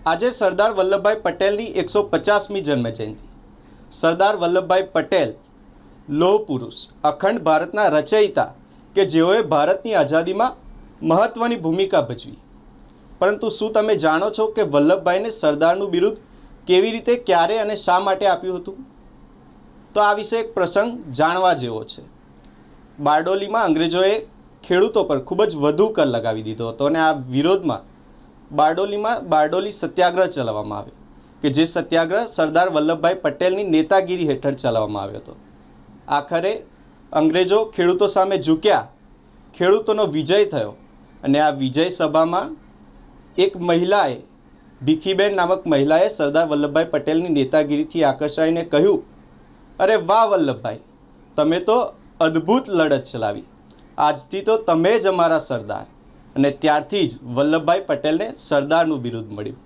આજે સરદાર વલ્લભભાઈ પટેલની 150મી જન્મજયંતિ. સરદાર વલ્લભભાઈ પટેલ લોહ પુરુષ, અખંડ ભારતના રચયિતા કે જેઓએ ભારતની આઝાદીમાં મહત્ત્વની ભૂમિકા ભજવી. પરંતુ શું તમે જાણો છો કે વલ્લભભાઈને સરદારનું બિરુદ કેવી રીતે, ક્યારે અને શા માટે આપ્યું હતું? તો આ વિશે એક પ્રસંગ જાણવા જેવો છે. બારડોલીમાં અંગ્રેજોએ ખેડૂતો પર ખૂબ જ વધુ કર લગાવી દીધો હતો અને આ વિરોધમાં બારડોલી સત્યાગ્રહ ચલાવવામાં આવ્યો કે જે સત્યાગ્રહ સરદાર વલ્લભભાઈ પટેલની નેતાગીરી હેઠળ ચલાવવામાં આવ્યો હતો. આખરે અંગ્રેજો ખેડૂતો સામે ઝૂક્યા, ખેડૂતોનો વિજય થયો અને આ વિજય સભામાં એક મહિલાએ, ભીખીબેન નામક મહિલાએ સરદાર વલ્લભભાઈ પટેલની નેતાગીરીથી આકર્ષાઈને કહ્યું, અરે વાહ વલ્લભભાઈ, તમે તો અદ્ભુત લડત ચલાવી, આજથી તો તમે જ અમારા સરદાર. અને ત્યારથી જ વલ્લભભાઈ પટેલને સરદારનું બિરુદ મળ્યું.